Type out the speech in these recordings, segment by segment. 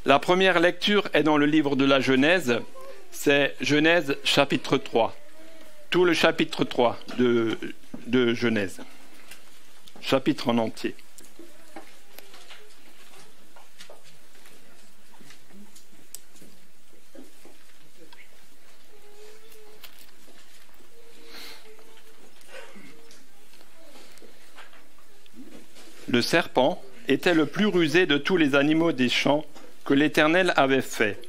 La première lecture est dans le livre de la Genèse, c'est Genèse chapitre 3. Tout le chapitre 3 de Genèse. Chapitre en entier. Le serpent était le plus rusé de tous les animaux des champs que l'Éternel avait fait.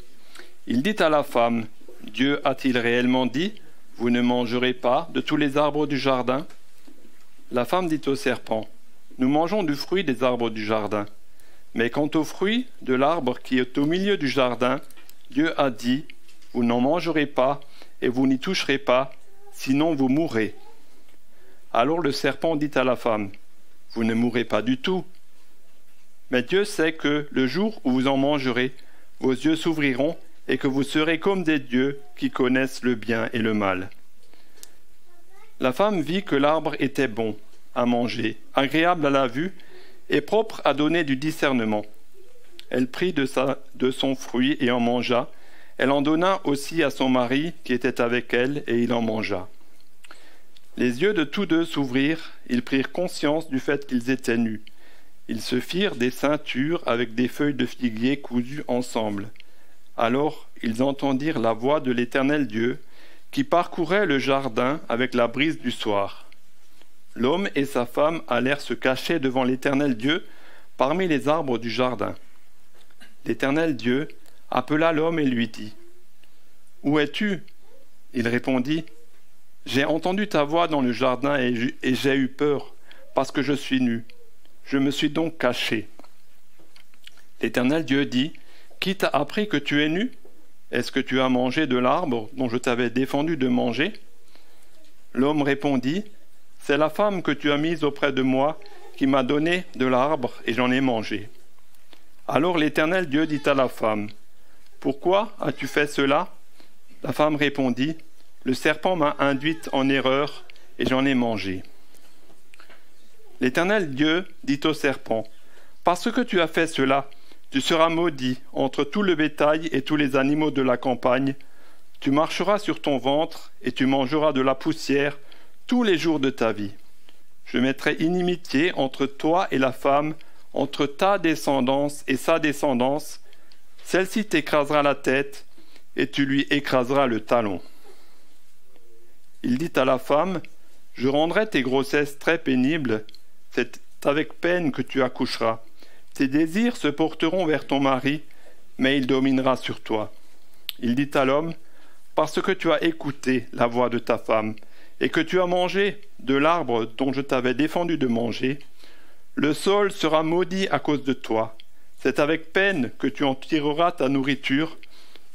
Il dit à la femme, « Dieu a-t-il réellement dit, vous ne mangerez pas de tous les arbres du jardin ?» La femme dit au serpent, « Nous mangeons du fruit des arbres du jardin. Mais quant au fruit de l'arbre qui est au milieu du jardin, Dieu a dit, vous n'en mangerez pas et vous n'y toucherez pas, sinon vous mourrez. » Alors le serpent dit à la femme, « Vous ne mourrez pas du tout. Mais Dieu sait que le jour où vous en mangerez, vos yeux s'ouvriront et que vous serez comme des dieux qui connaissent le bien et le mal. » La femme vit que l'arbre était bon à manger, agréable à la vue et propre à donner du discernement. Elle prit de son fruit et en mangea. Elle en donna aussi à son mari qui était avec elle et il en mangea. Les yeux de tous deux s'ouvrirent, ils prirent conscience du fait qu'ils étaient nus. Ils se firent des ceintures avec des feuilles de figuier cousues ensemble. Alors ils entendirent la voix de l'Éternel Dieu, qui parcourait le jardin avec la brise du soir. L'homme et sa femme allèrent se cacher devant l'Éternel Dieu parmi les arbres du jardin. L'Éternel Dieu appela l'homme et lui dit, « Où es-tu » Il répondit, « J'ai entendu ta voix dans le jardin et j'ai eu peur, parce que je suis nu. Je me suis donc caché. » L'Éternel Dieu dit, « Qui t'a appris que tu es nu ? Est-ce que tu as mangé de l'arbre dont je t'avais défendu de manger ?» L'homme répondit, « C'est la femme que tu as mise auprès de moi qui m'a donné de l'arbre et j'en ai mangé. » Alors l'Éternel Dieu dit à la femme, « Pourquoi as-tu fait cela ?» La femme répondit, « Le serpent m'a induite en erreur et j'en ai mangé. » L'Éternel Dieu dit au serpent, « Parce que tu as fait cela, tu seras maudit entre tout le bétail et tous les animaux de la campagne. Tu marcheras sur ton ventre et tu mangeras de la poussière tous les jours de ta vie. Je mettrai inimitié entre toi et la femme, entre ta descendance et sa descendance. Celle-ci t'écrasera la tête et tu lui écraseras le talon. » Il dit à la femme, « Je rendrai tes grossesses très pénibles, c'est avec peine que tu accoucheras. Tes désirs se porteront vers ton mari, mais il dominera sur toi. » Il dit à l'homme, « Parce que tu as écouté la voix de ta femme, et que tu as mangé de l'arbre dont je t'avais défendu de manger, le sol sera maudit à cause de toi. C'est avec peine que tu en tireras ta nourriture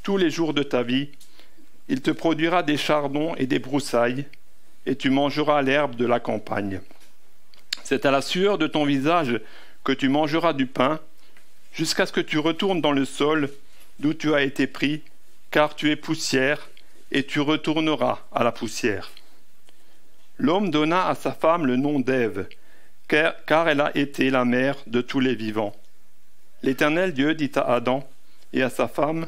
tous les jours de ta vie. Il te produira des chardons et des broussailles, et tu mangeras l'herbe de la campagne. C'est à la sueur de ton visage que tu mangeras du pain, jusqu'à ce que tu retournes dans le sol d'où tu as été pris, car tu es poussière, et tu retourneras à la poussière. » L'homme donna à sa femme le nom d'Ève, car elle a été la mère de tous les vivants. L'Éternel Dieu dit à Adam et à sa femme,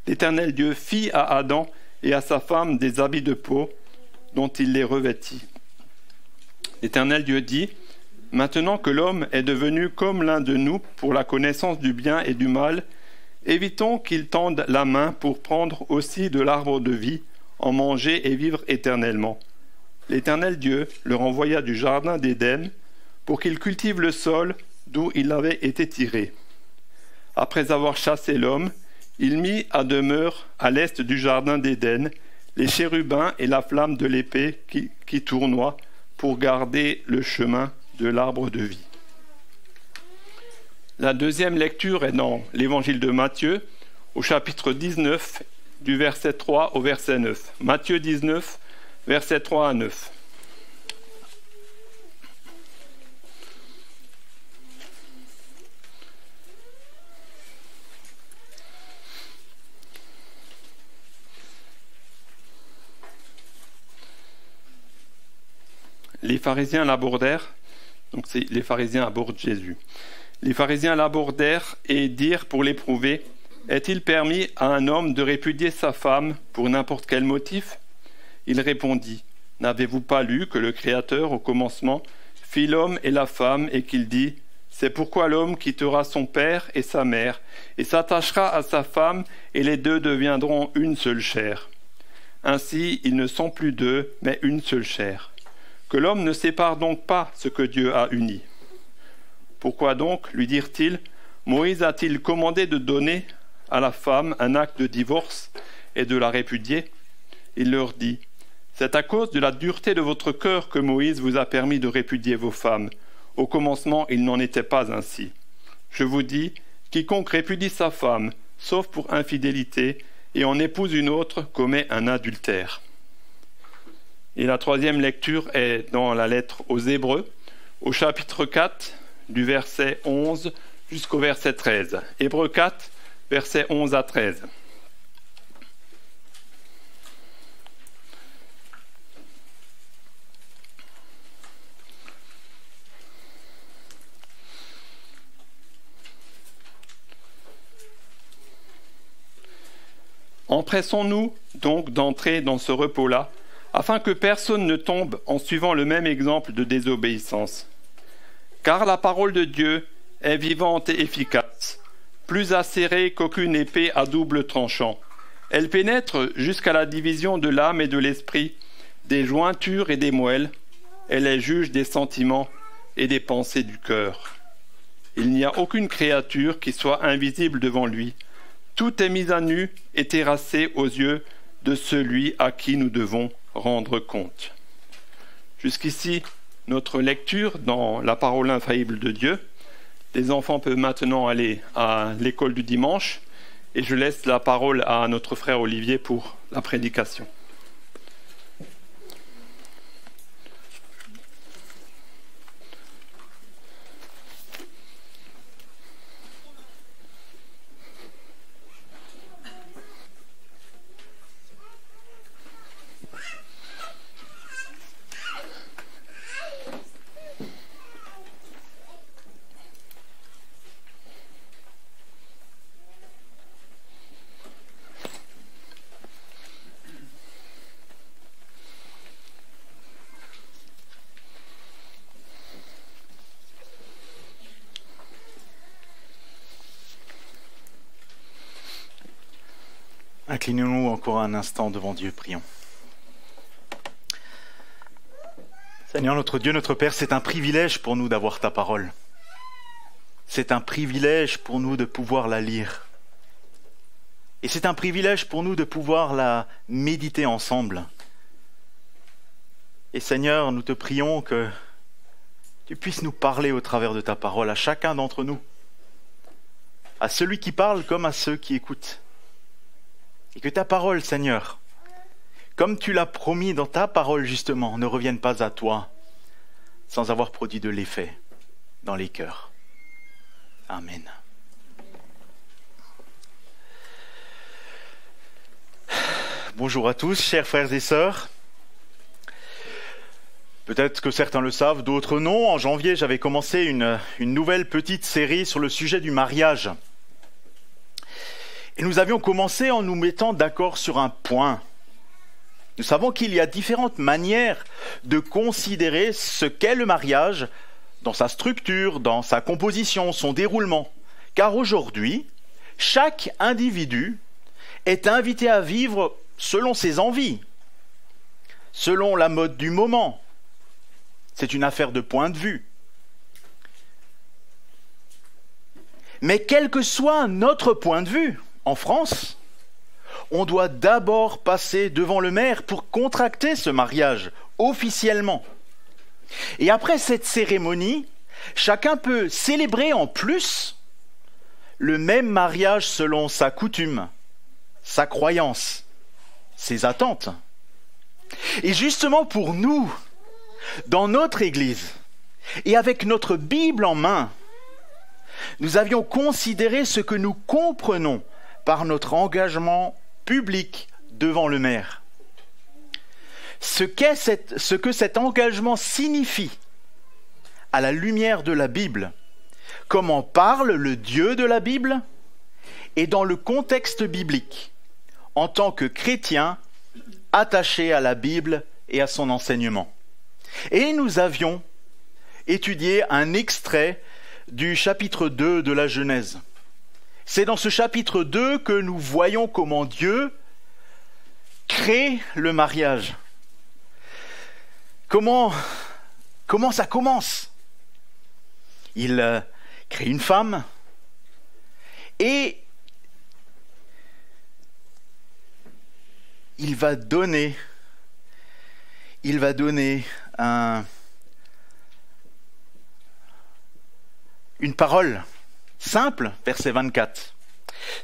l'Éternel Dieu fit à Adam et à sa femme des habits de peau dont il les revêtit. L'Éternel Dieu dit, « Maintenant que l'homme est devenu comme l'un de nous pour la connaissance du bien et du mal, évitons qu'il tende la main pour prendre aussi de l'arbre de vie, en manger et vivre éternellement. » L'Éternel Dieu le renvoya du jardin d'Éden pour qu'il cultive le sol d'où il avait été tiré. Après avoir chassé l'homme, il mit à demeure à l'est du jardin d'Éden les chérubins et la flamme de l'épée qui tournoient pour garder le chemin de l'arbre de vie. La deuxième lecture est dans l'évangile de Matthieu, au chapitre 19, du verset 3 au verset 9. Matthieu 19, versets 3 à 9. Les pharisiens l'abordèrent, donc les pharisiens abordent Jésus. Les pharisiens l'abordèrent et dirent pour l'éprouver, « Est-il permis à un homme de répudier sa femme pour n'importe quel motif ?» Il répondit, « N'avez-vous pas lu que le Créateur, au commencement, fit l'homme et la femme et qu'il dit, « C'est pourquoi l'homme quittera son père et sa mère et s'attachera à sa femme et les deux deviendront une seule chair. Ainsi, ils ne sont plus deux, mais une seule chair. Que l'homme ne sépare donc pas ce que Dieu a uni. » Pourquoi donc, lui dirent-ils, Moïse a-t-il commandé de donner à la femme un acte de divorce et de la répudier? Il leur dit, c'est à cause de la dureté de votre cœur que Moïse vous a permis de répudier vos femmes. Au commencement, il n'en était pas ainsi. Je vous dis, quiconque répudie sa femme, sauf pour infidélité, et en épouse une autre, commet un adultère. Et la troisième lecture est dans la lettre aux Hébreux, au chapitre 4, du verset 11 jusqu'au verset 13. Hébreux 4, versets 11 à 13. Empressons-nous donc d'entrer dans ce repos-là, afin que personne ne tombe en suivant le même exemple de désobéissance. Car la parole de Dieu est vivante et efficace, plus acérée qu'aucune épée à double tranchant. Elle pénètre jusqu'à la division de l'âme et de l'esprit, des jointures et des moelles. Elle est juge des sentiments et des pensées du cœur. Il n'y a aucune créature qui soit invisible devant lui. Tout est mis à nu et terrassé aux yeux de celui à qui nous devons rendre compte. Jusqu'ici, notre lecture dans la parole infaillible de Dieu. Les enfants peuvent maintenant aller à l'école du dimanche et je laisse la parole à notre frère Olivier pour la prédication. Inclinons-nous encore un instant devant Dieu, prions. Seigneur, notre Dieu, notre Père, c'est un privilège pour nous d'avoir ta parole. C'est un privilège pour nous de pouvoir la lire. Et c'est un privilège pour nous de pouvoir la méditer ensemble. Et Seigneur, nous te prions que tu puisses nous parler au travers de ta parole, à chacun d'entre nous, à celui qui parle comme à ceux qui écoutent. Et que ta parole, Seigneur, comme tu l'as promis dans ta parole justement, ne revienne pas à toi sans avoir produit de l'effet dans les cœurs. Amen. Bonjour à tous, chers frères et sœurs. Peut-être que certains le savent, d'autres non. En janvier, j'avais commencé une nouvelle petite série sur le sujet du mariage. Et nous avions commencé en nous mettant d'accord sur un point. Nous savons qu'il y a différentes manières de considérer ce qu'est le mariage dans sa structure, dans sa composition, son déroulement. Car aujourd'hui, chaque individu est invité à vivre selon ses envies, selon la mode du moment. C'est une affaire de point de vue. Mais quel que soit notre point de vue, en France, on doit d'abord passer devant le maire pour contracter ce mariage officiellement. Et après cette cérémonie, chacun peut célébrer en plus le même mariage selon sa coutume, sa croyance, ses attentes. Et justement pour nous, dans notre Église, et avec notre Bible en main, nous avions considéré ce que nous comprenons par notre engagement public devant le maire. Ce que cet engagement signifie à la lumière de la Bible comment parle le Dieu de la Bible et dans le contexte biblique, en tant que chrétien attaché à la Bible et à son enseignement. Et nous avions étudié un extrait du chapitre 2 de la Genèse. C'est dans ce chapitre 2 que nous voyons comment Dieu crée le mariage. Comment ça commence? Il crée une femme et il va donner une parole simple, verset 24.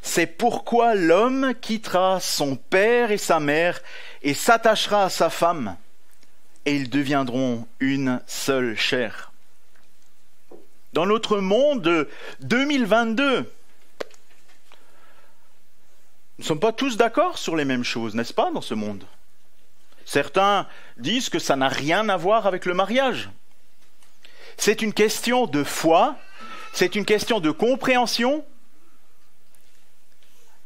C'est pourquoi l'homme quittera son père et sa mère et s'attachera à sa femme, et ils deviendront une seule chair. Dans notre monde 2022, nous ne sommes pas tous d'accord sur les mêmes choses, n'est-ce pas, dans ce monde? Certains disent que ça n'a rien à voir avec le mariage. C'est une question de foi, c'est une question de compréhension.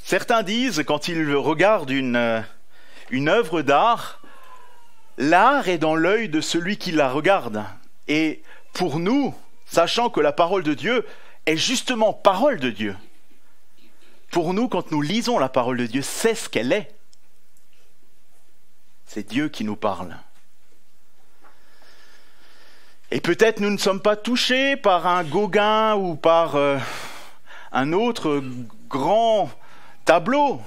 Certains disent, quand ils regardent une œuvre d'art, l'art est dans l'œil de celui qui la regarde. Et pour nous, sachant que la parole de Dieu est justement parole de Dieu, pour nous, quand nous lisons la parole de Dieu, c'est ce qu'elle est. C'est Dieu qui nous parle. Et peut-être nous ne sommes pas touchés par un Gauguin ou par un autre grand tableau,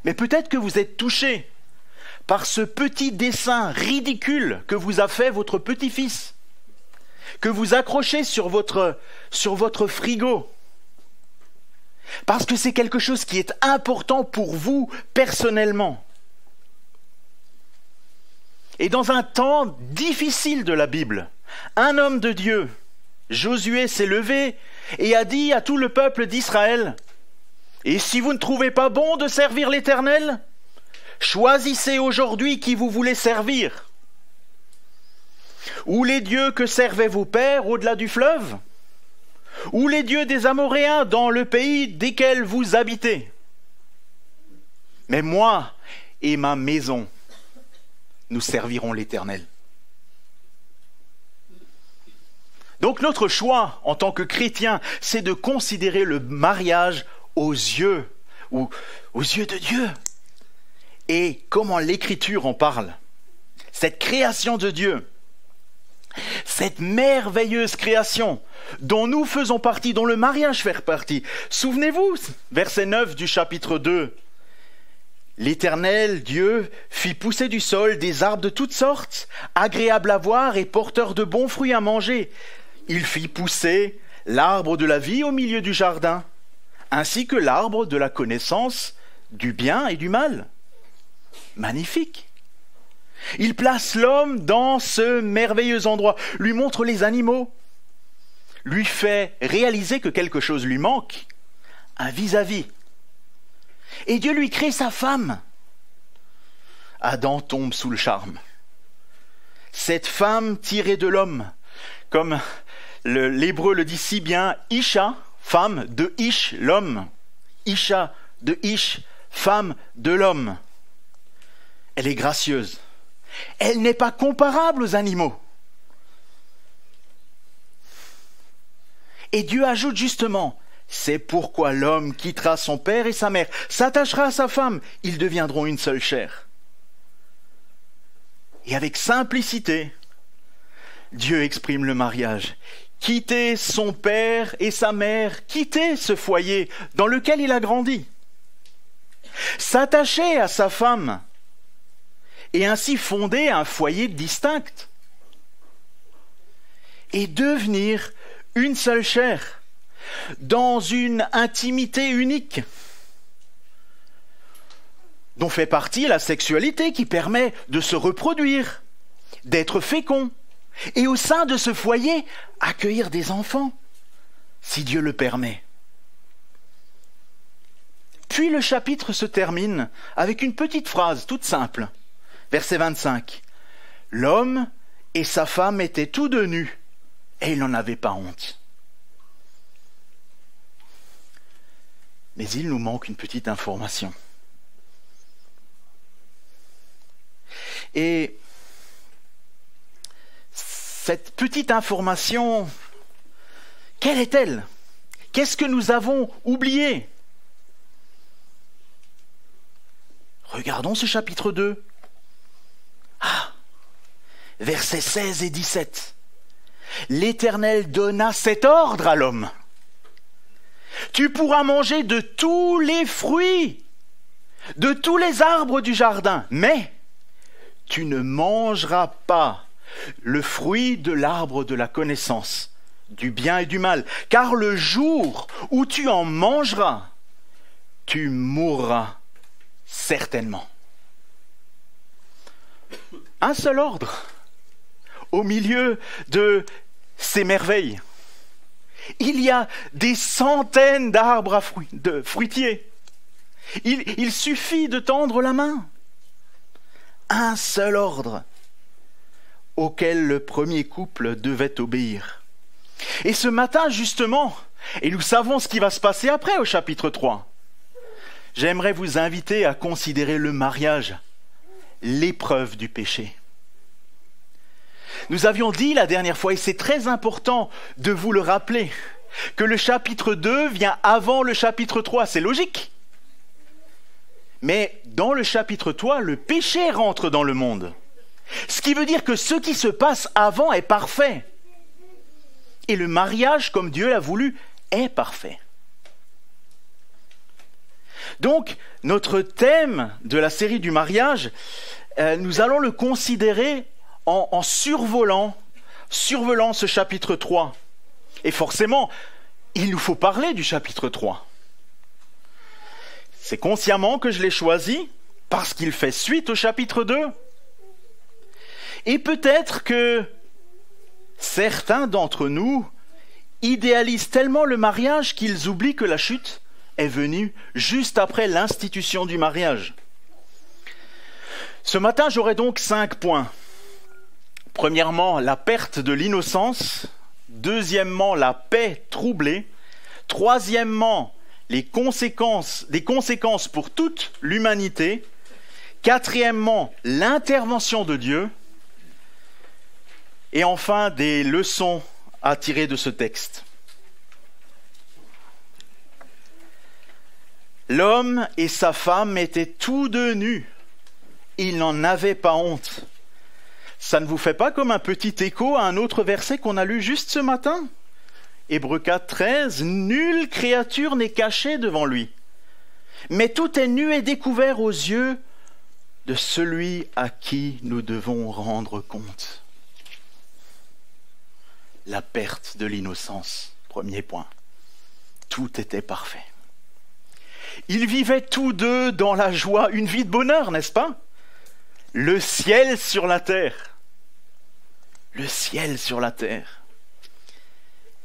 mais peut-être que vous êtes touchés par ce petit dessin ridicule que vous a fait votre petit-fils, que vous accrochez sur votre frigo, parce que c'est quelque chose qui est important pour vous personnellement. Et dans un temps difficile de la Bible, un homme de Dieu, Josué, s'est levé et a dit à tout le peuple d'Israël: « Et si vous ne trouvez pas bon de servir l'Éternel, choisissez aujourd'hui qui vous voulez servir. Ou les dieux que servaient vos pères au-delà du fleuve, ou les dieux des Amoréens dans le pays desquels vous habitez. Mais moi et ma maison, nous servirons l'Éternel. » Donc notre choix en tant que chrétien, c'est de considérer le mariage aux yeux de Dieu. Et comment l'Écriture en parle. Cette création de Dieu, cette merveilleuse création dont nous faisons partie, dont le mariage fait partie. Souvenez-vous, verset 9 du chapitre 2. L'Éternel, Dieu, fit pousser du sol des arbres de toutes sortes, agréables à voir et porteurs de bons fruits à manger. Il fit pousser l'arbre de la vie au milieu du jardin, ainsi que l'arbre de la connaissance du bien et du mal. Magnifique. Il place l'homme dans ce merveilleux endroit, lui montre les animaux, lui fait réaliser que quelque chose lui manque, un vis-à-vis. Et Dieu lui crée sa femme. Adam tombe sous le charme. Cette femme tirée de l'homme, comme l'hébreu le dit si bien, Isha, femme de Ish, l'homme. Isha de Ish, femme de l'homme. Elle est gracieuse. Elle n'est pas comparable aux animaux. Et Dieu ajoute justement: c'est pourquoi l'homme quittera son père et sa mère, s'attachera à sa femme, ils deviendront une seule chair. Et avec simplicité, Dieu exprime le mariage. Quitter son père et sa mère, quitter ce foyer dans lequel il a grandi. S'attacher à sa femme et ainsi fonder un foyer distinct. Et devenir une seule chair, dans une intimité unique, dont fait partie la sexualité qui permet de se reproduire, d'être fécond, et au sein de ce foyer, accueillir des enfants, si Dieu le permet. Puis le chapitre se termine avec une petite phrase toute simple, verset 25. L'homme et sa femme étaient tous deux nus, et ils n'en avaient pas honte. Mais il nous manque une petite information. Et cette petite information, quelle est-elle? Qu'est-ce que nous avons oublié? Regardons ce chapitre 2. Versets 16 et 17. L'Éternel donna cet ordre à l'homme. Tu pourras manger de tous les fruits, de tous les arbres du jardin, mais tu ne mangeras pas le fruit de l'arbre de la connaissance, du bien et du mal, car le jour où tu en mangeras, tu mourras certainement. Un seul ordre au milieu de ces merveilles. Il y a des centaines d'arbres de fruitiers. Il suffit de tendre la main. Un seul ordre auquel le premier couple devait obéir. Et ce matin, justement, et nous savons ce qui va se passer après au chapitre 3, j'aimerais vous inviter à considérer le mariage, l'épreuve du péché. Nous avions dit la dernière fois, et c'est très important de vous le rappeler, que le chapitre 2 vient avant le chapitre 3, c'est logique. Mais dans le chapitre 3, le péché rentre dans le monde. Ce qui veut dire que ce qui se passe avant est parfait. Et le mariage, comme Dieu l'a voulu, est parfait. Donc, notre thème de la série du mariage, nous allons le considérer en survolant ce chapitre 3. Et forcément, il nous faut parler du chapitre 3. C'est consciemment que je l'ai choisi, parce qu'il fait suite au chapitre 2. Et peut-être que certains d'entre nous idéalisent tellement le mariage qu'ils oublient que la chute est venue juste après l'institution du mariage. Ce matin, j'aurai donc 5 points. Premièrement, la perte de l'innocence. Deuxièmement, la paix troublée. Troisièmement, des conséquences pour toute l'humanité. Quatrièmement, l'intervention de Dieu. Et enfin, des leçons à tirer de ce texte. L'homme et sa femme étaient tous deux nus. Ils n'en avaient pas honte. Ça ne vous fait pas comme un petit écho à un autre verset qu'on a lu juste ce matin? Hébreux 4, 13. Nulle créature n'est cachée devant lui, mais tout est nu et découvert aux yeux de celui à qui nous devons rendre compte. La perte de l'innocence, premier point. Tout était parfait. Ils vivaient tous deux dans la joie, une vie de bonheur, n'est-ce pas? Le ciel sur la terre. Le ciel sur la terre.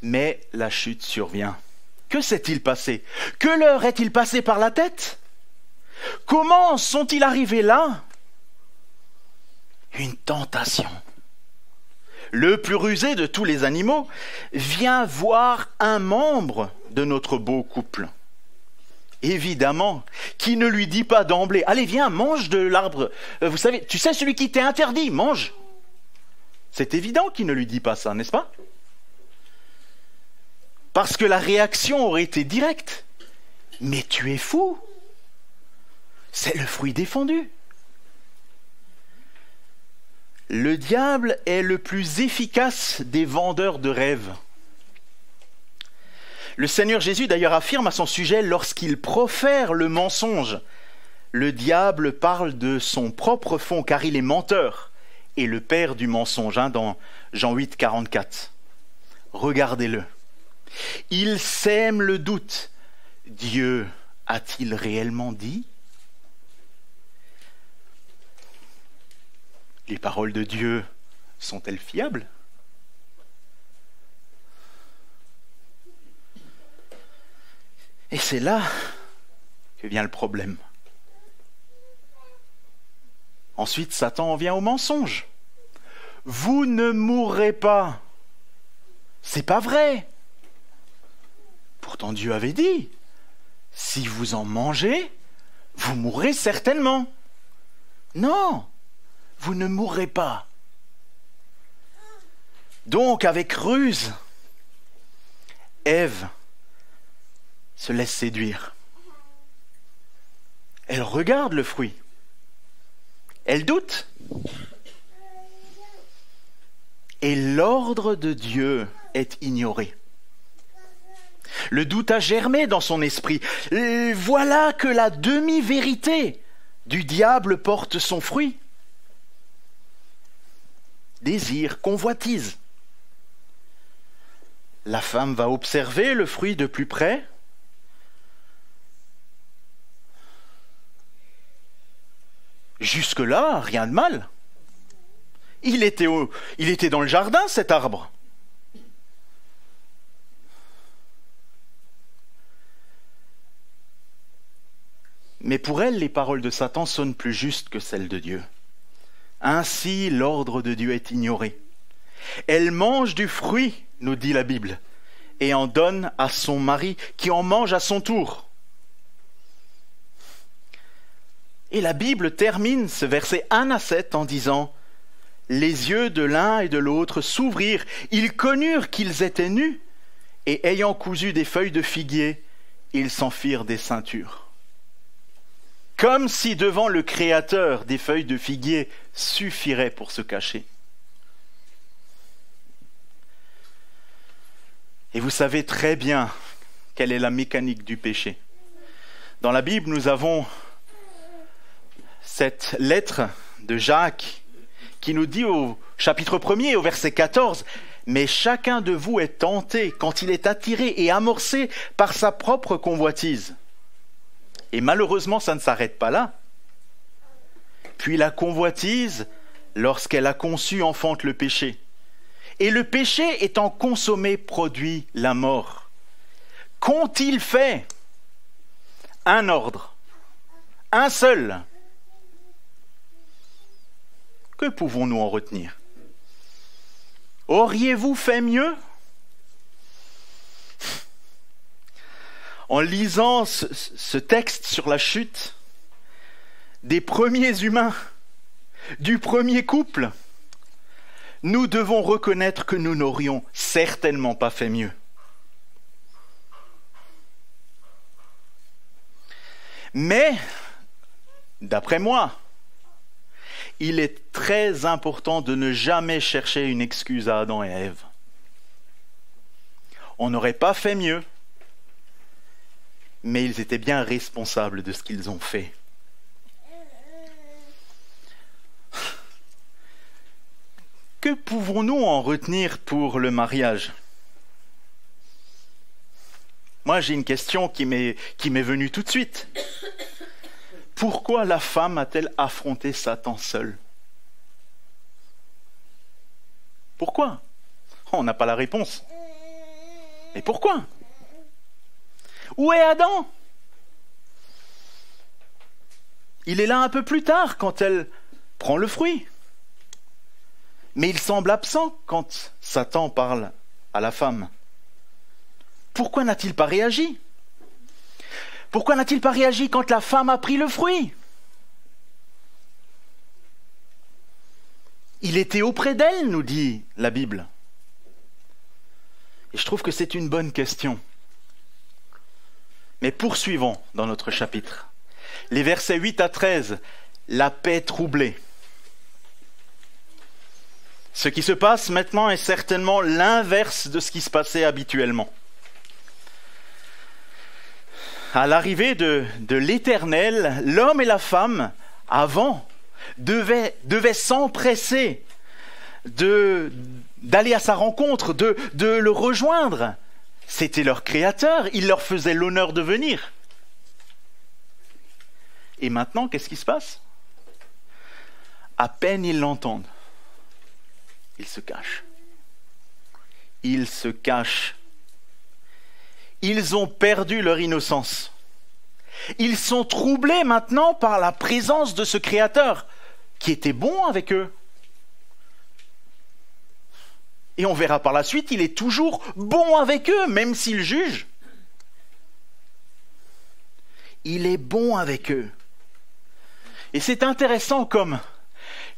Mais la chute survient. Que s'est-il passé? Que leur est-il passé par la tête? Comment sont-ils arrivés là? Une tentation. Le plus rusé de tous les animaux vient voir un membre de notre beau couple. Évidemment, qui ne lui dit pas d'emblée, allez viens, mange de l'arbre, vous savez, tu sais celui qui t'est interdit, mange. C'est évident qu'il ne lui dit pas ça, n'est-ce pas? Parce que la réaction aurait été directe. Mais tu es fou. C'est le fruit défendu. Le diable est le plus efficace des vendeurs de rêves. Le Seigneur Jésus d'ailleurs affirme à son sujet lorsqu'il profère le mensonge. Le diable parle de son propre fond car il est menteur et le père du mensonge, dans Jean 8, 44. Regardez-le. Il sème le doute. Dieu a-t-il réellement dit? Les paroles de Dieu sont-elles fiables? Et c'est là que vient le problème. Ensuite, Satan en vient au mensonge. Vous ne mourrez pas. C'est pas vrai. Pourtant, Dieu avait dit, si vous en mangez, vous mourrez certainement. Non, vous ne mourrez pas. Donc, avec ruse, Ève se laisse séduire. Elle regarde le fruit. Elle doute. Et l'ordre de Dieu est ignoré. Le doute a germé dans son esprit. Voilà que la demi-vérité du diable porte son fruit. Désir, convoitise. La femme va observer le fruit de plus près. Jusque-là, rien de mal. Il était dans le jardin, cet arbre. Mais pour elle, les paroles de Satan sonnent plus justes que celles de Dieu. Ainsi, l'ordre de Dieu est ignoré. Elle mange du fruit, nous dit la Bible, et en donne à son mari, qui en mange à son tour. Et la Bible termine ce verset 1 à 7 en disant « Les yeux de l'un et de l'autre s'ouvrirent, ils connurent qu'ils étaient nus, et ayant cousu des feuilles de figuier, ils s'en firent des ceintures. » Comme si devant le Créateur des feuilles de figuier suffirait pour se cacher. Et vous savez très bien quelle est la mécanique du péché. Dans la Bible, nous avons cette lettre de Jacques qui nous dit au chapitre 1er, au verset 14, « Mais chacun de vous est tenté quand il est attiré et amorcé par sa propre convoitise. » Et malheureusement, ça ne s'arrête pas là. Puis la convoitise, lorsqu'elle a conçu, enfante le péché. Et le péché étant consommé produit la mort. Qu'ont-ils fait? Un ordre, un seul. Que pouvons-nous en retenir? Auriez-vous fait mieux? En lisant ce texte sur la chute des premiers humains, du premier couple, nous devons reconnaître que nous n'aurions certainement pas fait mieux. Mais, d'après moi, il est très important de ne jamais chercher une excuse à Adam et à Ève. On n'aurait pas fait mieux, mais ils étaient bien responsables de ce qu'ils ont fait. Que pouvons-nous en retenir pour le mariage? Moi, j'ai une question qui m'est venue tout de suite. Pourquoi la femme a-t-elle affronté Satan seule? Pourquoi? On n'a pas la réponse. Mais pourquoi? Où est Adam? Il est là un peu plus tard quand elle prend le fruit. Mais il semble absent quand Satan parle à la femme. Pourquoi n'a-t-il pas réagi? Pourquoi n'a-t-il pas réagi quand la femme a pris le fruit? Il était auprès d'elle, nous dit la Bible. Et je trouve que c'est une bonne question. Mais poursuivons dans notre chapitre. Les versets 8 à 13, la paix troublée. Ce qui se passe maintenant est certainement l'inverse de ce qui se passait habituellement. À l'arrivée de l'Éternel, l'homme et la femme, avant, devaient s'empresser d'aller à sa rencontre, de le rejoindre. C'était leur Créateur, il leur faisait l'honneur de venir. Et maintenant, qu'est-ce qui se passe? À peine ils l'entendent, ils se cachent. Ils se cachent. Ils ont perdu leur innocence. Ils sont troublés maintenant par la présence de ce Créateur qui était bon avec eux. Et on verra par la suite, il est toujours bon avec eux, même s'ils jugent. Il est bon avec eux. Et c'est intéressant comme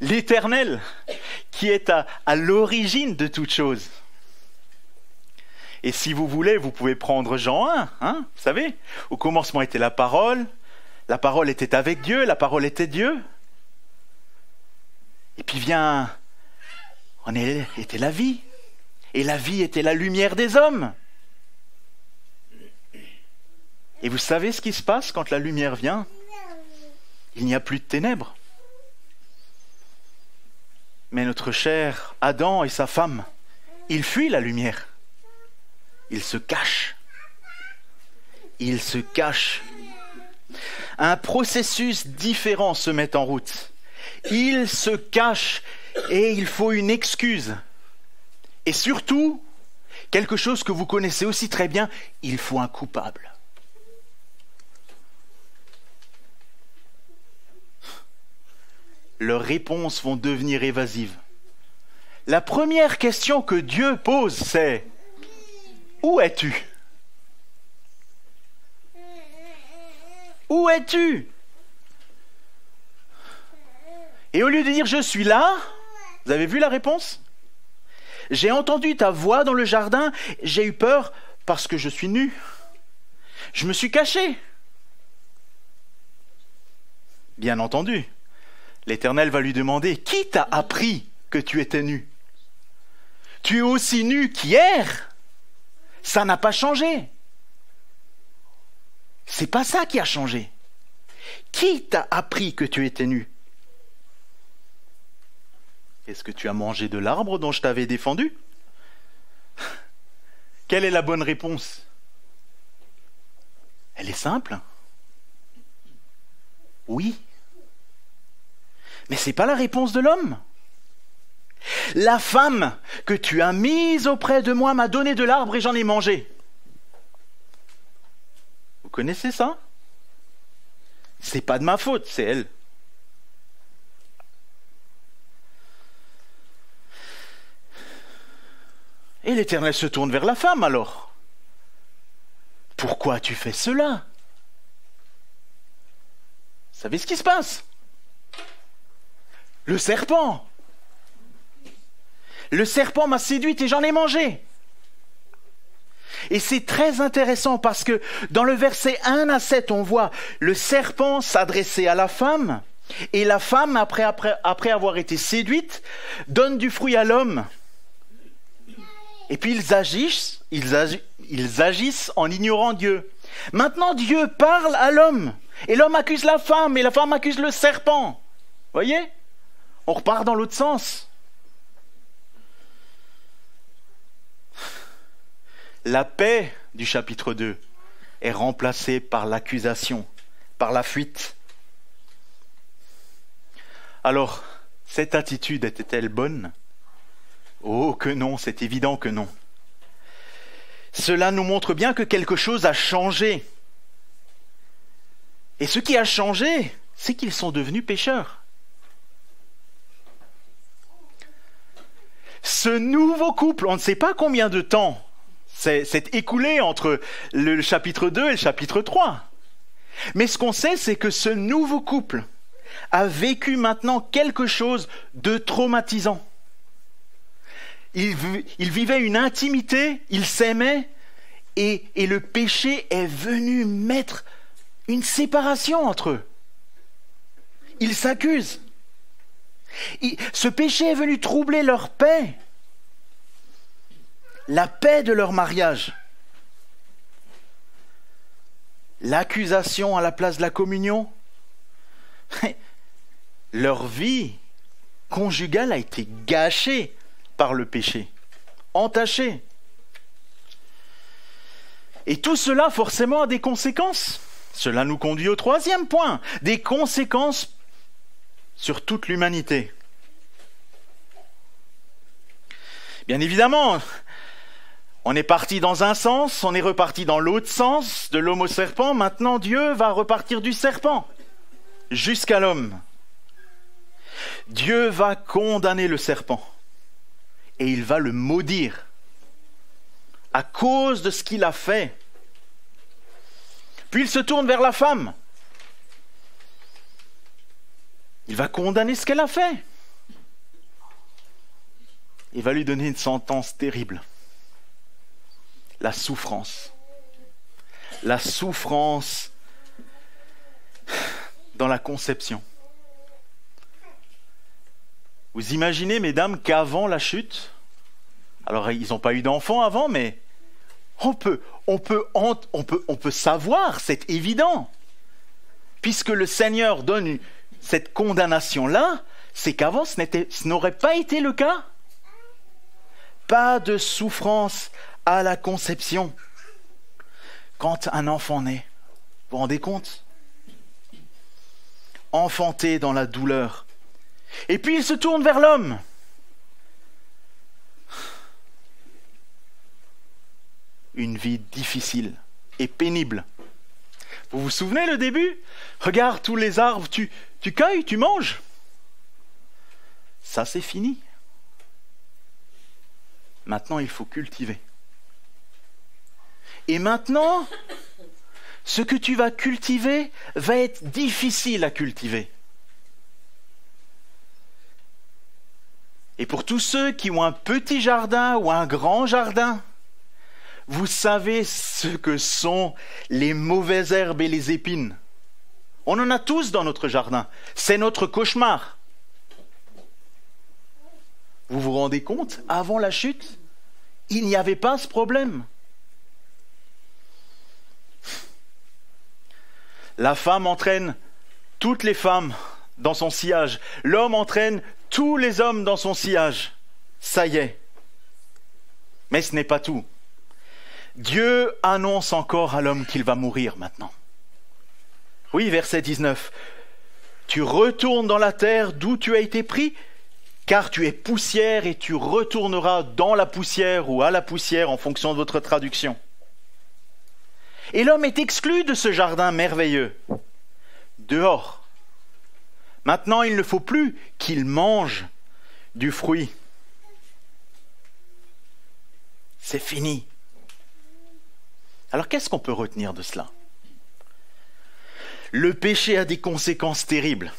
l'Éternel, qui est à l'origine de toute chose. Et si vous voulez, vous pouvez prendre Jean 1, vous savez, au commencement était la parole était avec Dieu, la parole était Dieu. Et puis était la vie, et la vie était la lumière des hommes. Et vous savez ce qui se passe quand la lumière vient? Il n'y a plus de ténèbres. Mais notre cher Adam et sa femme, ils fuient la lumière. Ils se cachent. Ils se cachent. Un processus différent se met en route. Ils se cachent et il faut une excuse. Et surtout, quelque chose que vous connaissez aussi très bien, il faut un coupable. Leurs réponses vont devenir évasives. La première question que Dieu pose, c'est « Où es-tu » ? Où es-tu ? Et au lieu de dire « Je suis là », vous avez vu la réponse ? J'ai entendu ta voix dans le jardin, j'ai eu peur parce que je suis nu. Je me suis caché. Bien entendu. L'Éternel va lui demander, qui t'a appris que tu étais nu? Tu es aussi nu qu'hier. Ça n'a pas changé. C'est pas ça qui a changé. Qui t'a appris que tu étais nu? Est-ce que tu as mangé de l'arbre dont je t'avais défendu? Quelle est la bonne réponse? Elle est simple. Oui. Mais ce n'est pas la réponse de l'homme. La femme que tu as mise auprès de moi m'a donné de l'arbre et j'en ai mangé. Vous connaissez ça? C'est pas de ma faute, c'est elle. Et l'Éternel se tourne vers la femme alors. Pourquoi tu fais cela? Vous savez ce qui se passe? Le serpent m'a séduite et j'en ai mangé. Et c'est très intéressant parce que dans le verset 1 à 7, on voit le serpent s'adresser à la femme et la femme, après avoir été séduite, donne du fruit à l'homme. Et puis ils agissent en ignorant Dieu. Maintenant Dieu parle à l'homme et l'homme accuse la femme et la femme accuse le serpent. Voyez ? On repart dans l'autre sens. La paix du chapitre 2 est remplacée par l'accusation, par la fuite. Alors, cette attitude était-elle bonne? Oh que non, c'est évident que non. Cela nous montre bien que quelque chose a changé. Et ce qui a changé, c'est qu'ils sont devenus pécheurs. Ce nouveau couple, on ne sait pas combien de temps s'est écoulé entre le chapitre 2 et le chapitre 3. Mais ce qu'on sait, c'est que ce nouveau couple a vécu maintenant quelque chose de traumatisant. Ils vivaient une intimité, ils s'aimaient, et le péché est venu mettre une séparation entre eux. Ils s'accusent. Ce péché est venu troubler leur paix, la paix de leur mariage. L'accusation à la place de la communion. Leur vie conjugale a été gâchée par le péché, entachée. Et tout cela forcément a des conséquences. Cela nous conduit au troisième point, des conséquences sur toute l'humanité. Bien évidemment, on est parti dans un sens, on est reparti dans l'autre sens, de l'homme au serpent. Maintenant, Dieu va repartir du serpent jusqu'à l'homme. Dieu va condamner le serpent et il va le maudire à cause de ce qu'il a fait. Puis il se tourne vers la femme. Il va condamner ce qu'elle a fait. Il va lui donner une sentence terrible. La souffrance. La souffrance dans la conception. Vous imaginez, mesdames, qu'avant la chute, alors ils n'ont pas eu d'enfants avant, mais on peut savoir, c'est évident. Puisque le Seigneur donne cette condamnation-là, c'est qu'avant ce n'aurait pas été le cas. Pas de souffrance à la conception. Quand un enfant naît, vous vous rendez compte? Enfanté dans la douleur. Et puis il se tourne vers l'homme. Une vie difficile et pénible. Vous vous souvenez le début? Regarde tous les arbres, tu cueilles, tu manges. Ça c'est fini. Maintenant il faut cultiver. Et maintenant, ce que tu vas cultiver va être difficile à cultiver. Et pour tous ceux qui ont un petit jardin ou un grand jardin, vous savez ce que sont les mauvaises herbes et les épines. On en a tous dans notre jardin. C'est notre cauchemar. Vous vous rendez compte? Avant la chute, il n'y avait pas ce problème. La femme entraîne toutes les femmes dans son sillage. L'homme entraîne tous les hommes dans son sillage. Ça y est. Mais ce n'est pas tout. Dieu annonce encore à l'homme qu'il va mourir maintenant. Oui, verset 19. Tu retournes dans la terre d'où tu as été pris, car tu es poussière et tu retourneras dans la poussière ou à la poussière en fonction de votre traduction. Et l'homme est exclu de ce jardin merveilleux. Dehors. Maintenant, il ne faut plus qu'il mange du fruit. C'est fini. Alors, qu'est-ce qu'on peut retenir de cela? Le péché a des conséquences terribles.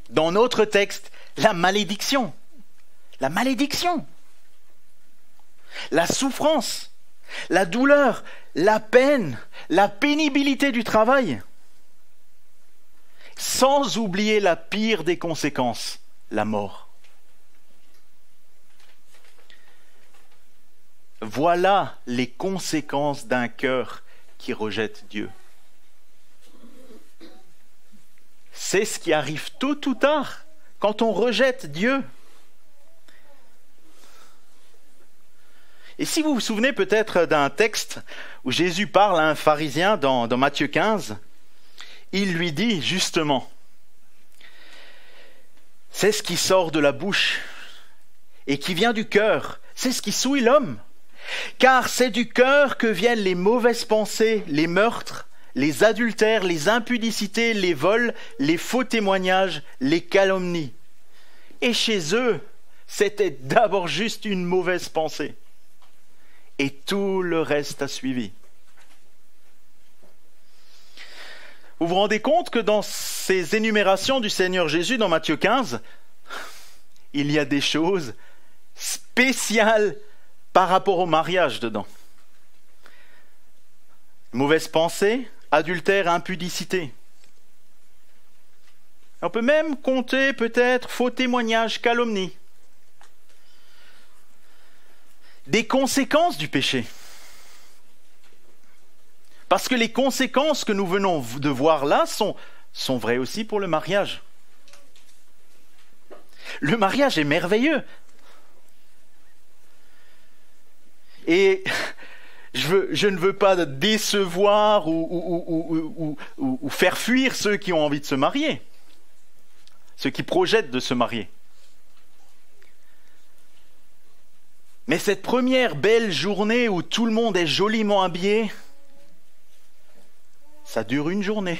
Dans notre texte, la malédiction. La malédiction. La souffrance. La douleur. La peine. La pénibilité du travail. Sans oublier la pire des conséquences, la mort. Voilà les conséquences d'un cœur qui rejette Dieu. C'est ce qui arrive tôt ou tard quand on rejette Dieu. Et si vous vous souvenez peut-être d'un texte où Jésus parle à un pharisien dans Matthieu 15, il lui dit justement, c'est ce qui sort de la bouche et qui vient du cœur, c'est ce qui souille l'homme. Car c'est du cœur que viennent les mauvaises pensées, les meurtres, les adultères, les impudicités, les vols, les faux témoignages, les calomnies. Et chez eux, c'était d'abord juste une mauvaise pensée. Et tout le reste a suivi. Vous vous rendez compte que dans ces énumérations du Seigneur Jésus dans Matthieu 15, il y a des choses spéciales par rapport au mariage dedans. Mauvaise pensée, adultère, impudicité. On peut même compter peut-être faux témoignages, calomnie. Des conséquences du péché. Parce que les conséquences que nous venons de voir là sont vraies aussi pour le mariage. Le mariage est merveilleux. Et je ne veux pas décevoir ou faire fuir ceux qui ont envie de se marier, ceux qui projettent de se marier. Mais cette première belle journée où tout le monde est joliment habillé, ça dure une journée.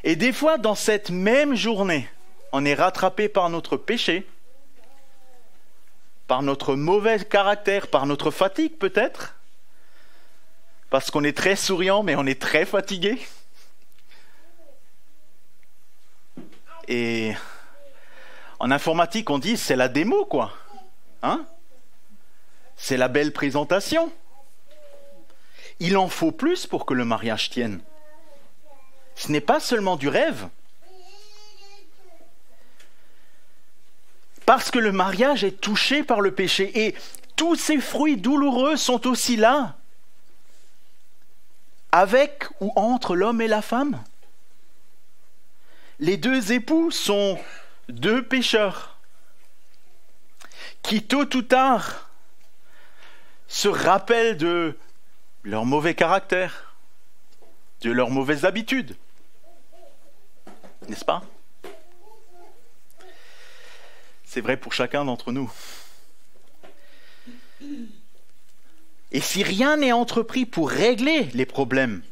Et des fois, dans cette même journée, on est rattrapé par notre péché, par notre mauvais caractère, par notre fatigue peut-être, parce qu'on est très souriant, mais on est très fatigué. Et en informatique, on dit c'est la démo, quoi. Hein? C'est la belle présentation. Il en faut plus pour que le mariage tienne. Ce n'est pas seulement du rêve. Parce que le mariage est touché par le péché et tous ces fruits douloureux sont aussi là, avec ou entre l'homme et la femme. Les deux époux sont deux pécheurs qui, tôt ou tard, se rappellent de leur mauvais caractère, de leurs mauvaises habitudes. N'est-ce pas? C'est vrai pour chacun d'entre nous. Et si rien n'est entrepris pour régler les problèmes,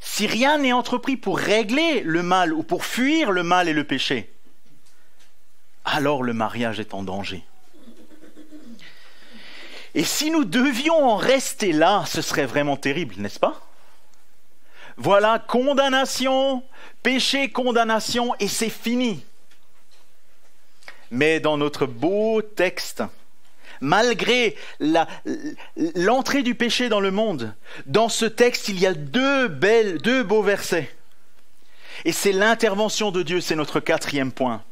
si rien n'est entrepris pour régler le mal ou pour fuir le mal et le péché, alors le mariage est en danger. Et si nous devions en rester là, ce serait vraiment terrible, n'est-ce pas? Voilà, condamnation, péché, condamnation, et c'est fini. Mais dans notre beau texte, malgré l'entrée du péché dans le monde, dans ce texte, il y a deux beaux versets. Et c'est l'intervention de Dieu, c'est notre 4e point.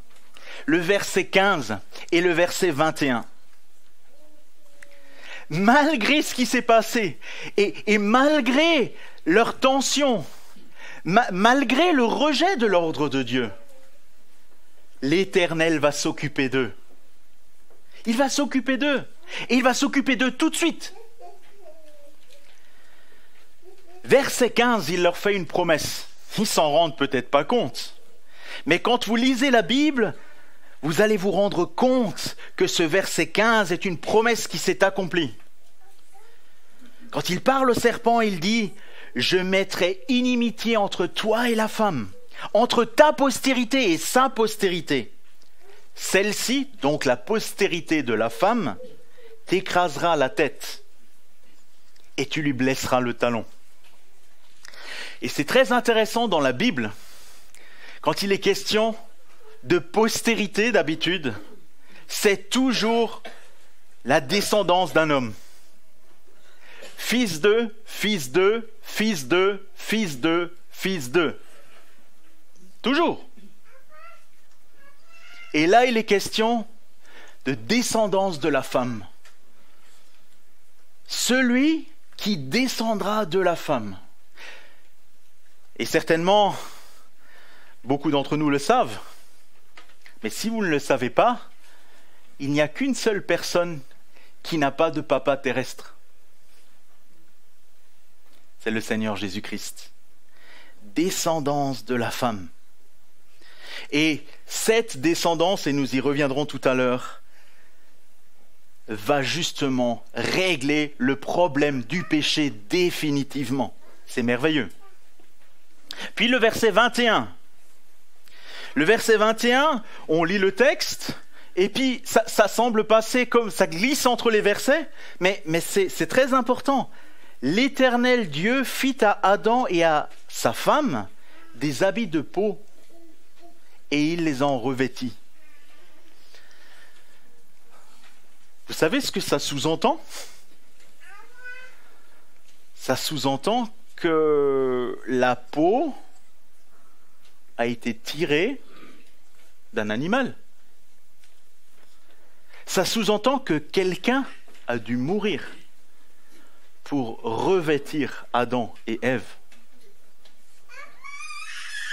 Le verset 15 et le verset 21. Malgré ce qui s'est passé, et malgré leur tension, malgré le rejet de l'ordre de Dieu, l'Éternel va s'occuper d'eux. Il va s'occuper d'eux. Et il va s'occuper d'eux tout de suite. Verset 15, il leur fait une promesse. Ils s'en rendent peut-être pas compte. Mais quand vous lisez la Bible, vous allez vous rendre compte que ce verset 15 est une promesse qui s'est accomplie. Quand il parle au serpent, il dit « Je mettrai inimitié entre toi et la femme, entre ta postérité et sa postérité. Celle-ci, donc la postérité de la femme, t'écrasera la tête et tu lui blesseras le talon. » Et c'est très intéressant dans la Bible, quand il est question de postérité d'habitude, c'est toujours la descendance d'un homme. Fils de, fils de, fils de, fils de, fils de. Toujours. Et là, il est question de descendance de la femme. Celui qui descendra de la femme. Et certainement, beaucoup d'entre nous le savent. Mais si vous ne le savez pas, il n'y a qu'une seule personne qui n'a pas de papa terrestre. C'est le Seigneur Jésus-Christ. Descendance de la femme. Et cette descendance, et nous y reviendrons tout à l'heure, va justement régler le problème du péché définitivement. C'est merveilleux. Puis le verset 21. Le verset 21, on lit le texte, et puis ça semble passer comme ça glisse entre les versets, mais c'est très important. L'Éternel Dieu fit à Adam et à sa femme des habits de peau, et il les en revêtit. Vous savez ce que ça sous-entend? Ça sous-entend que la peau a été tirée d'un animal. Ça sous-entend que quelqu'un a dû mourir pour revêtir Adam et Ève.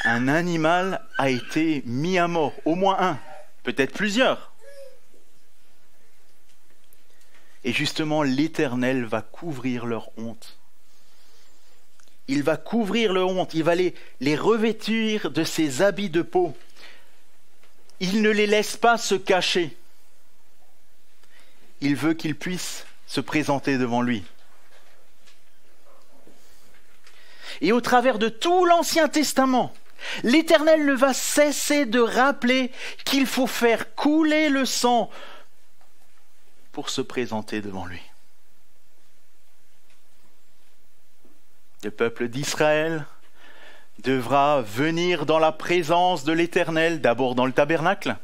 Un animal a été mis à mort, au moins un, peut-être plusieurs. Et justement, l'Éternel va couvrir leur honte. Il va couvrir leur honte, il va les revêtir de ses habits de peau. Il ne les laisse pas se cacher. Il veut qu'ils puissent se présenter devant lui. Et au travers de tout l'Ancien Testament, l'Éternel ne va cesser de rappeler qu'il faut faire couler le sang pour se présenter devant lui. le peuple d'Israël devra venir dans la présence de l'Éternel, d'abord dans le tabernacle,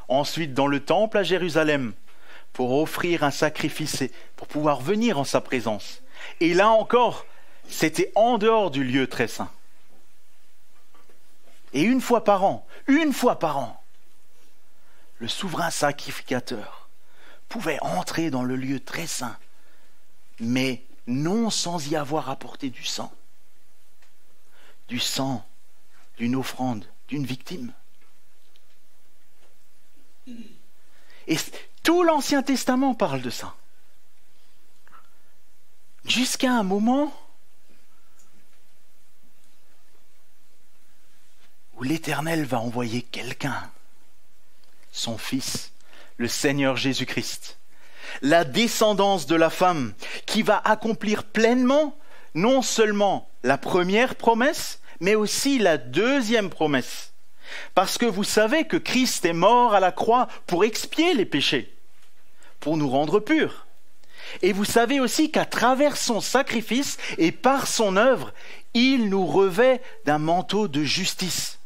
ensuite dans le temple à Jérusalem, pour offrir un sacrifice, pour pouvoir venir en sa présence. Et là encore, c'était en dehors du lieu très saint. Et une fois par an, le souverain sacrificateur pouvait entrer dans le lieu très saint, mais non sans y avoir apporté du sang d'une offrande, d'une victime. Et tout l'Ancien Testament parle de ça. Jusqu'à un moment où l'Éternel va envoyer quelqu'un, son Fils, le Seigneur Jésus-Christ, la descendance de la femme, qui va accomplir pleinement non seulement la première promesse, mais aussi la deuxième promesse. Parce que vous savez que Christ est mort à la croix pour expier les péchés, pour nous rendre purs. Et vous savez aussi qu'à travers son sacrifice et par son œuvre, il nous revêt d'un manteau de justice.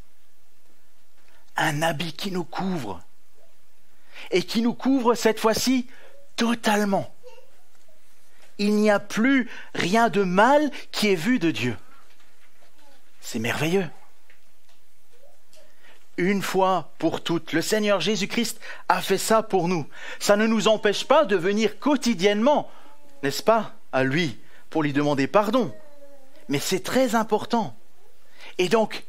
Un habit qui nous couvre. Et qui nous couvre cette fois-ci totalement. Il n'y a plus rien de mal qui est vu de Dieu. C'est merveilleux. Une fois pour toutes, le Seigneur Jésus-Christ a fait ça pour nous. Ça ne nous empêche pas de venir quotidiennement, n'est-ce pas, à lui, pour lui demander pardon. Mais c'est très important. Et donc,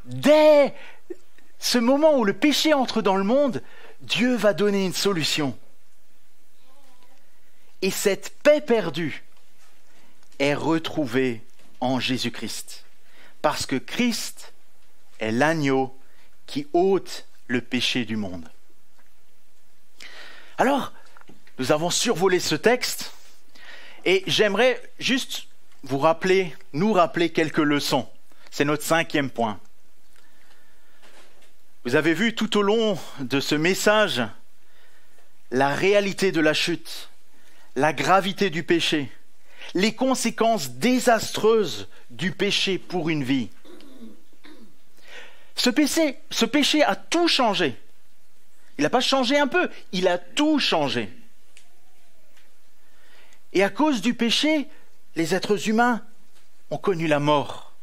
dès ce moment où le péché entre dans le monde, Dieu va donner une solution. Et cette paix perdue est retrouvée en Jésus-Christ. Parce que Christ est l'agneau qui ôte le péché du monde. Alors, nous avons survolé ce texte et j'aimerais juste nous rappeler quelques leçons. C'est notre 5e point. Vous avez vu tout au long de ce message la réalité de la chute, la gravité du péché, les conséquences désastreuses du péché pour une vie. Ce péché a tout changé. Il n'a pas changé un peu, il a tout changé. Et à cause du péché, les êtres humains ont connu la mort.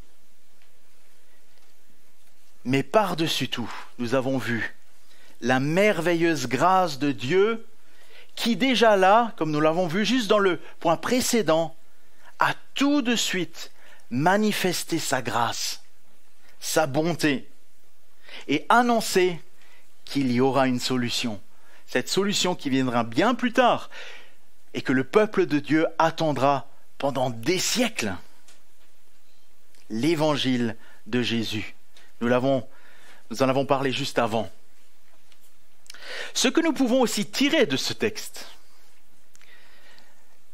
Mais par-dessus tout, nous avons vu la merveilleuse grâce de Dieu qui déjà là, comme nous l'avons vu juste dans le point précédent, a tout de suite manifesté sa grâce, sa bonté, et annoncé qu'il y aura une solution. Cette solution qui viendra bien plus tard et que le peuple de Dieu attendra pendant des siècles. L'évangile de Jésus. Nous en avons parlé juste avant. Ce que nous pouvons aussi tirer de ce texte,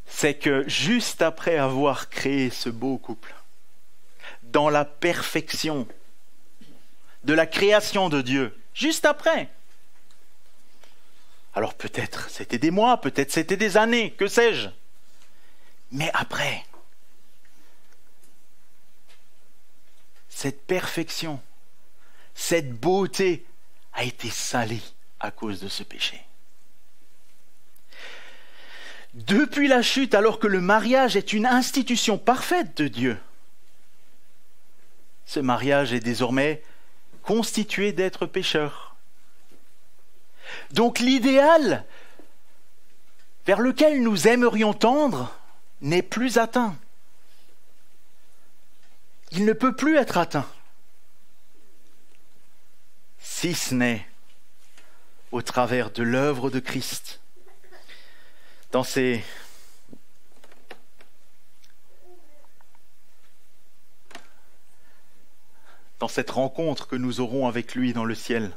c'est que juste après avoir créé ce beau couple, dans la perfection de la création de Dieu, juste après. Alors peut-être c'était des mois, peut-être c'était des années, que sais-je. Mais après, cette perfection, cette beauté a été salie à cause de ce péché. Depuis la chute, alors que le mariage est une institution parfaite de Dieu, ce mariage est désormais constitué d'êtres pécheurs. Donc l'idéal vers lequel nous aimerions tendre n'est plus atteint. Il ne peut plus être atteint. Si ce n'est au travers de l'œuvre de Christ. Dans cette rencontre que nous aurons avec lui dans le ciel.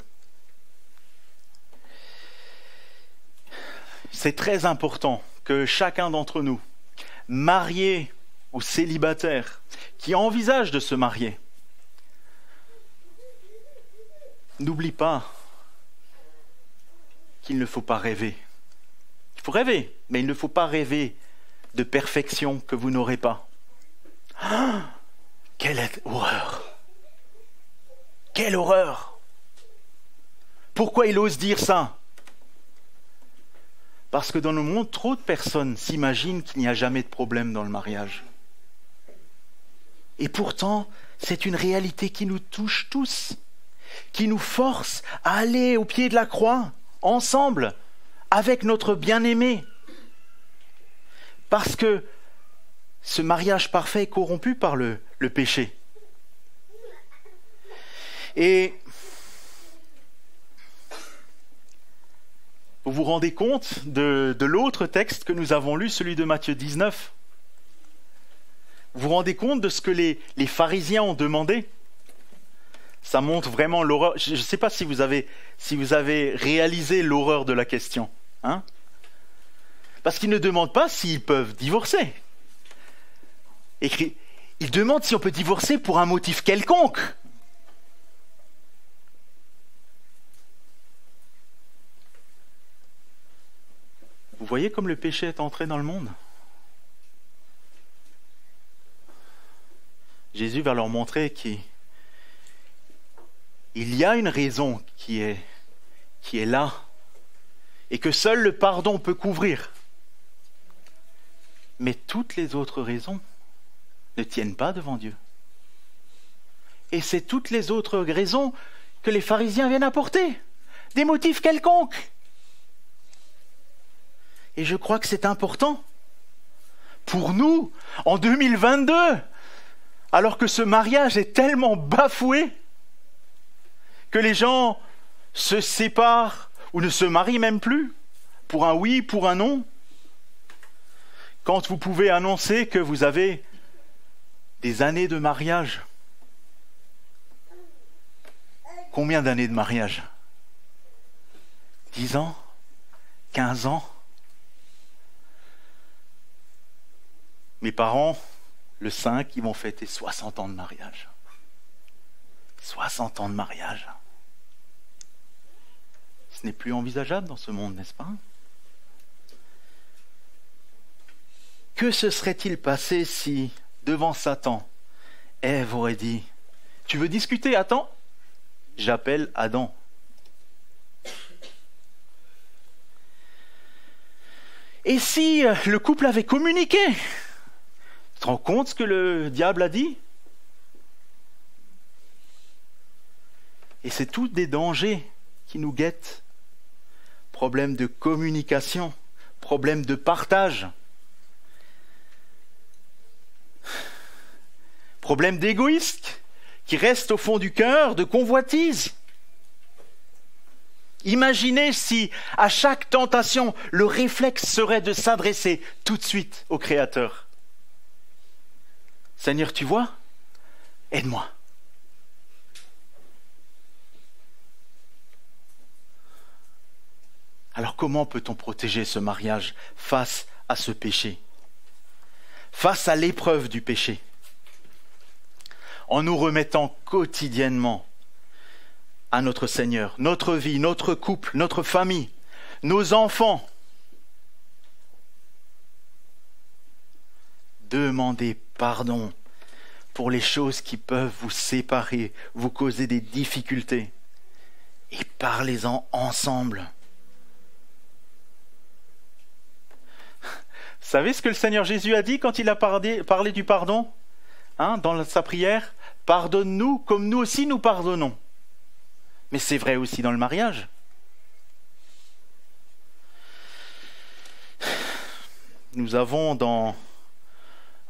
C'est très important que chacun d'entre nous, marié ou célibataire, qui envisage de se marier, n'oublie pas qu'il ne faut pas rêver. Il faut rêver, mais il ne faut pas rêver de perfection que vous n'aurez pas. Quelle horreur! Quelle horreur! Pourquoi il ose dire ça? Parce que dans le monde, trop de personnes s'imaginent qu'il n'y a jamais de problème dans le mariage. Et pourtant, c'est une réalité qui nous touche tous, qui nous force à aller au pied de la croix, ensemble, avec notre bien-aimé. Parce que ce mariage parfait est corrompu par le péché. Et vous vous rendez compte de l'autre texte que nous avons lu, celui de Matthieu 19? Vous vous rendez compte de ce que les pharisiens ont demandé? Ça montre vraiment l'horreur. Je ne sais pas si vous avez réalisé l'horreur de la question. Hein? Parce qu'ils ne demandent pas s'ils peuvent divorcer. Ils demandent si on peut divorcer pour un motif quelconque. Vous voyez comme le péché est entré dans le monde? Jésus va leur montrer qu'il y a une raison qui est là et que seul le pardon peut couvrir. Mais toutes les autres raisons ne tiennent pas devant Dieu. Et c'est toutes les autres raisons que les pharisiens viennent apporter, des motifs quelconques. Et je crois que c'est important pour nous, en 2022, alors que ce mariage est tellement bafoué que les gens se séparent ou ne se marient même plus, pour un oui, pour un non. Quand vous pouvez annoncer que vous avez des années de mariage. Combien d'années de mariage? 10 ans? 15 ans? Mes parents, le 5, ils vont fêter 60 ans de mariage. 60 ans de mariage. Ce n'est plus envisageable dans ce monde, n'est-ce pas? Que se serait-il passé si, devant Satan, Ève aurait dit « Tu veux discuter, attends, j'appelle Adam. » Et si le couple avait communiqué? Tu te rends compte ce que le diable a dit? Et c'est tous des dangers qui nous guettent. Problème de communication, problème de partage, problème d'égoïsme qui reste au fond du cœur, de convoitise. Imaginez si, à chaque tentation, le réflexe serait de s'adresser tout de suite au Créateur. Seigneur, tu vois? Aide-moi. Alors comment peut-on protéger ce mariage face à ce péché? Face à l'épreuve du péché? En nous remettant quotidiennement à notre Seigneur, notre vie, notre couple, notre famille, nos enfants. Demandez pardon pour les choses qui peuvent vous séparer, vous causer des difficultés. Et parlez-en ensemble. Vous savez ce que le Seigneur Jésus a dit quand il a parlé du pardon, dans sa prière? Pardonne-nous comme nous aussi nous pardonnons. Mais c'est vrai aussi dans le mariage. Nous avons dans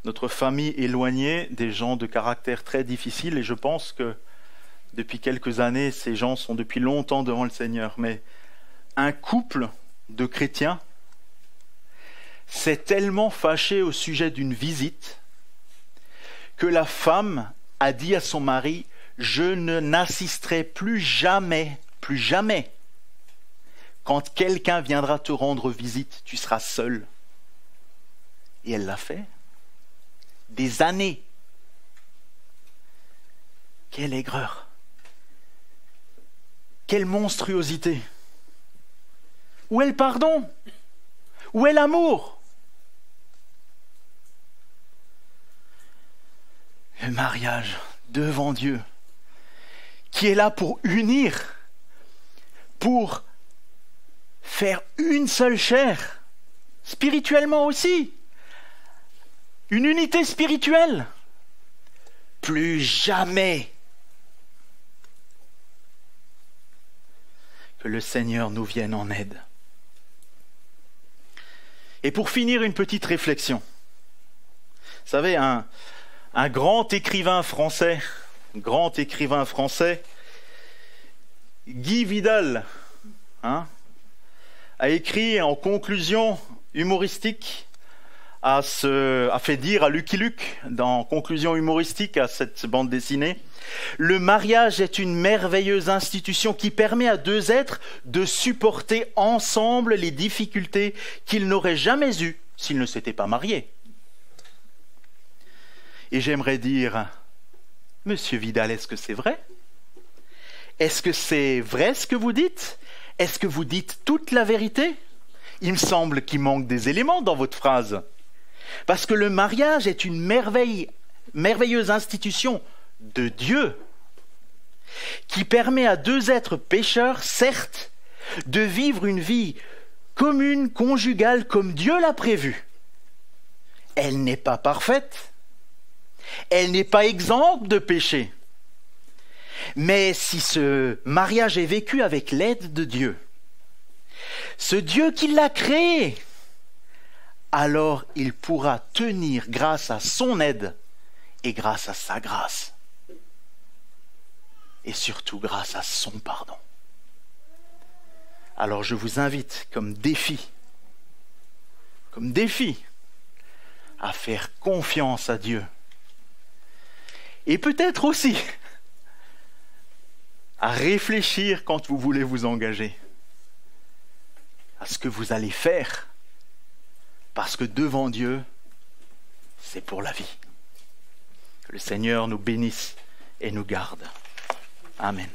notre famille éloignée des gens de caractère très difficile et je pense que depuis quelques années, ces gens sont depuis longtemps devant le Seigneur. Mais un couple de chrétiens s'est tellement fâché au sujet d'une visite que la femme a dit à son mari « Je n'assisterai plus jamais, quand quelqu'un viendra te rendre visite, tu seras seul. » Et elle l'a fait. Des années. Quelle aigreur. Quelle monstruosité. Où est le pardon? Où est l'amour? Le mariage devant Dieu, qui est là pour unir, pour faire une seule chair, spirituellement aussi, une unité spirituelle. Plus jamais que le Seigneur nous vienne en aide. Et pour finir, une petite réflexion. Vous savez, un grand écrivain français, Guy Vidal, a écrit en conclusion humoristique, a fait dire à Lucky Luke, dans conclusion humoristique à cette bande dessinée, « Le mariage est une merveilleuse institution qui permet à deux êtres de supporter ensemble les difficultés qu'ils n'auraient jamais eues s'ils ne s'étaient pas mariés. » Et j'aimerais dire, Monsieur Vidal, est-ce que c'est vrai? Est-ce que c'est vrai ce que vous dites? Est-ce que vous dites toute la vérité? Il me semble qu'il manque des éléments dans votre phrase. Parce que le mariage est une merveilleuse institution de Dieu qui permet à deux êtres pécheurs, certes, de vivre une vie commune, conjugale, comme Dieu l'a prévu. Elle n'est pas parfaite. Elle n'est pas exempte de péché. Mais si ce mariage est vécu avec l'aide de Dieu, ce Dieu qui l'a créé, alors il pourra tenir grâce à son aide et grâce à sa grâce. Et surtout grâce à son pardon. Alors je vous invite comme défi, à faire confiance à Dieu. Et peut-être aussi à réfléchir quand vous voulez vous engager à ce que vous allez faire, parce que devant Dieu, c'est pour la vie. Que le Seigneur nous bénisse et nous garde. Amen.